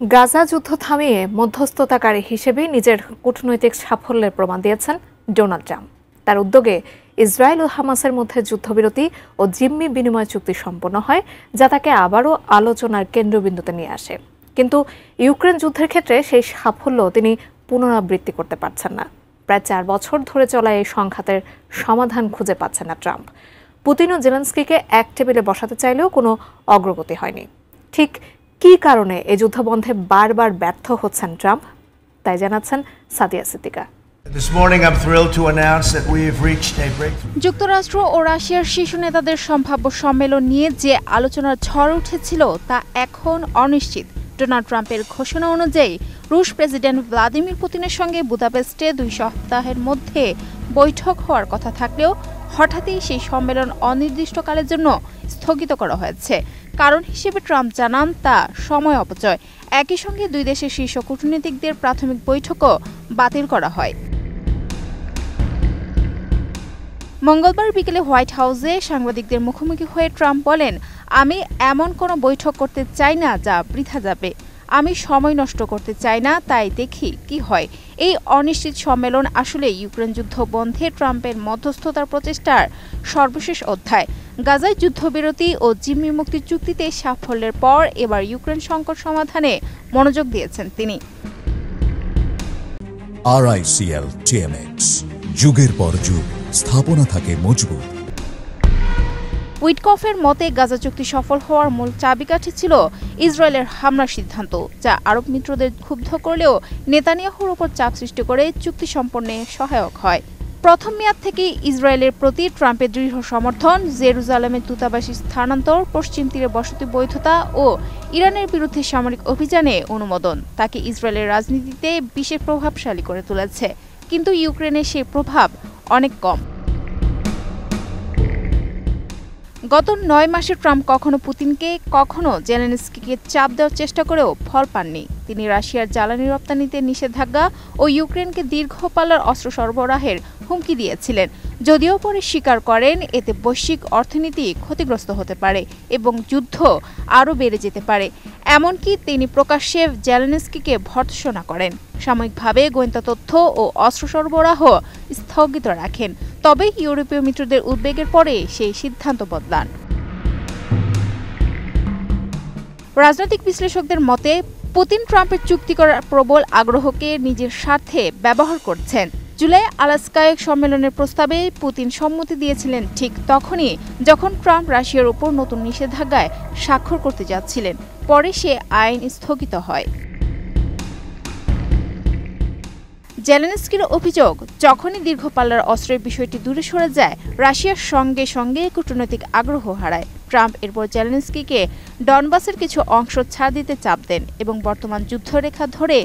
গাজা যুদ্ধ থামিয়ে মধ্যস্থতাকারী হিসেবে নিজের কূটনৈতিক সাফল্যের প্রমাণ দিয়েছেন ডোনাল্ড ট্রাম্প। তার উদ্যোগে ইসরায়েল ও হামাসের মধ্যে যুদ্ধবিরতি ও জিম্মি বিনিময় চুক্তি সম্পন্ন হয়, যা তাকে আবারও আলোচনার কেন্দ্রবিন্দুতে নিয়ে আসে। কিন্তু ইউক্রেন যুদ্ধের ক্ষেত্রে সেই সাফল্য তিনি পুনরাবৃত্তি করতে পারছেন না। প্রায় 4 বছর ধরে চলা এই সংঘাতের সমাধান খুঁজে পাচ্ছেন না ট্রাম্প। পুতিন ও জেলেনস্কিকে এক টেবিলে বসাতে চাইলেও কোনো অগ্রগতি হয়নি। ঠিক কী কারণে এই যুদ্ধবন্ধে বারবার ব্যর্থ হচ্ছেন ট্রাম্প, তাই জানাচ্ছেন সাদিয়া সিদ্দিকা। যুক্তরাষ্ট্র ও রাশিয়ার শীর্ষ নেতাদের সম্ভাব্য সম্মেলন নিয়ে যে আলোচনার ঝড় উঠেছিল তা এখন অনিশ্চিত। ডোনাল্ড ট্রাম্পের ঘোষণা অনুযায়ী রুশ প্রেসিডেন্ট ভ্লাদিমির পুতিনের সঙ্গে বুদাপেস্টে 2 সপ্তাহের মধ্যে বৈঠক হওয়ার কথা থাকলেও হঠাৎই সেই সম্মেলন অনির্দিষ্টকালের জন্য স্থগিত করা হয়েছে। কারণ হিসেবে ট্রাম্প জানান তা সময় অপচয়। একই সঙ্গে 2 দেশের শীর্ষ কূটনীতিকদের প্রাথমিক বৈঠকও বাতিল করা হয়। মঙ্গলবার বিকেলে হোয়াইট হাউসে সাংবাদিকদের মুখোমুখি হয়ে ট্রাম্প বলেন, আমি এমন কোনো বৈঠক করতে চাই না যা বৃথা যাবে। আমি সময় নষ্ট করতে চাই না, তাই দেখি কি হয়। এই অনিশ্চিত সম্মেলন আসলে ইউক্রেন যুদ্ধ বন্ধে ট্রাম্পের মধ্যস্থতার প্রচেষ্টার সর্বশেষ অধ্যায়। গাজায় যুদ্ধবিরতি ও জিম্মি মুক্তি চুক্তিতে সাফল্যের পর এবার ইউক্রেন সংকট সমাধানে মনোযোগ দিয়েছেন তিনি। RICL TMX, যুগের পর যুগ স্থাপনা থাকে মজবুত। উইটকফের মতে গাজা চুক্তি সফল হওয়ার মূল চাবিকাঠি ছিল ইসরায়েলের হামলার সিদ্ধান্ত, যা আরব মিত্রদের ক্ষুব্ধ করলেও নেতানিয়াহুর ওপর চাপ সৃষ্টি করে চুক্তি সম্পন্নে সহায়ক হয়। প্রথম মেয়াদ থেকে ইসরায়েলের প্রতি ট্রাম্পের দৃঢ় সমর্থন, জেরুজালেমের দূতাবাসী স্থানান্তর, পশ্চিম তীরে বসতি বৈধতা ও ইরানের বিরুদ্ধে সামরিক অভিযানে অনুমোদন তাকে ইসরায়েলের রাজনীতিতে বিশেষ প্রভাবশালী করে তুলেছে। কিন্তু ইউক্রেনের সেই প্রভাব অনেক কম। গত 9 মাসে ট্রাম্প কখনো পুতিনকে কখনো জেলেনস্কিকে চাপ দেওয়ার চেষ্টা করেও ফল পাননি। তিনি রাশিয়ার জ্বালানি রপ্তানিতে নিষেধাজ্ঞা ও ইউক্রেনকে দীর্ঘ পাল্লার অস্ত্র সরবরাহের হুমকি দিয়েছিলেন, যদিও পরে স্বীকার করেন এতে বৈশ্বিক অর্থনীতি ক্ষতিগ্রস্ত হতে পারে এবং যুদ্ধ আরও বেড়ে যেতে পারে। এমনকি তিনি প্রকাশ্যে জেলেনস্কিকে ভর্ৎসনা করেন, সাময়িকভাবে গোয়েন্দা তথ্য ও অস্ত্র সরবরাহ স্থগিত রাখেন। তবে ইউরোপীয় মিত্রদের উদ্বেগের পরে সেই সিদ্ধান্ত বদলান। রাজনৈতিক বিশ্লেষকদের মতে পুতিন ট্রাম্পের চুক্তি করার প্রবল আগ্রহকে নিজের স্বার্থে ব্যবহার করছেন। জুলাই আলাস্কায় সম্মেলনের প্রস্তাবে পুতিন সম্মতি দিয়েছিলেন ঠিক তখনই যখন ট্রাম্প রাশিয়ার উপর নতুন নিষেধাজ্ঞায় স্বাক্ষর করতে যাচ্ছিলেন। পরে সে আইন স্থগিত হয়। জেলেনস্কির অভিযোগ, যখনই দীর্ঘ পাল্লার অস্ত্রের বিষয়টি দূরে সরে যায়, রাশিয়ার সঙ্গে সঙ্গে কূটনৈতিক আগ্রহ হারায়। ট্রাম্প এরপর জেলেনস্কিকে ডনবাসের কিছু অংশ ছাড় দিতে চাপ দেন এবং বর্তমান যুদ্ধরেখা ধরে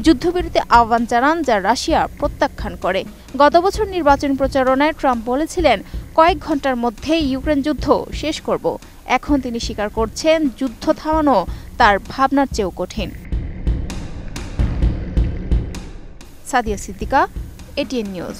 যুদ্ধবিরতি আহ্বান জানান, যা রাশিয়া প্রত্যাখ্যান করে। গত বছর নির্বাচনী প্রচারণায় ট্রাম্প বলেছিলেন, কয়েক ঘন্টার মধ্যে ইউক্রেন যুদ্ধ শেষ করব। এখন তিনি স্বীকার করছেন যুদ্ধ থামানো তার ভাবনার চেয়েও কঠিন। Sadia Siddika, ATN news.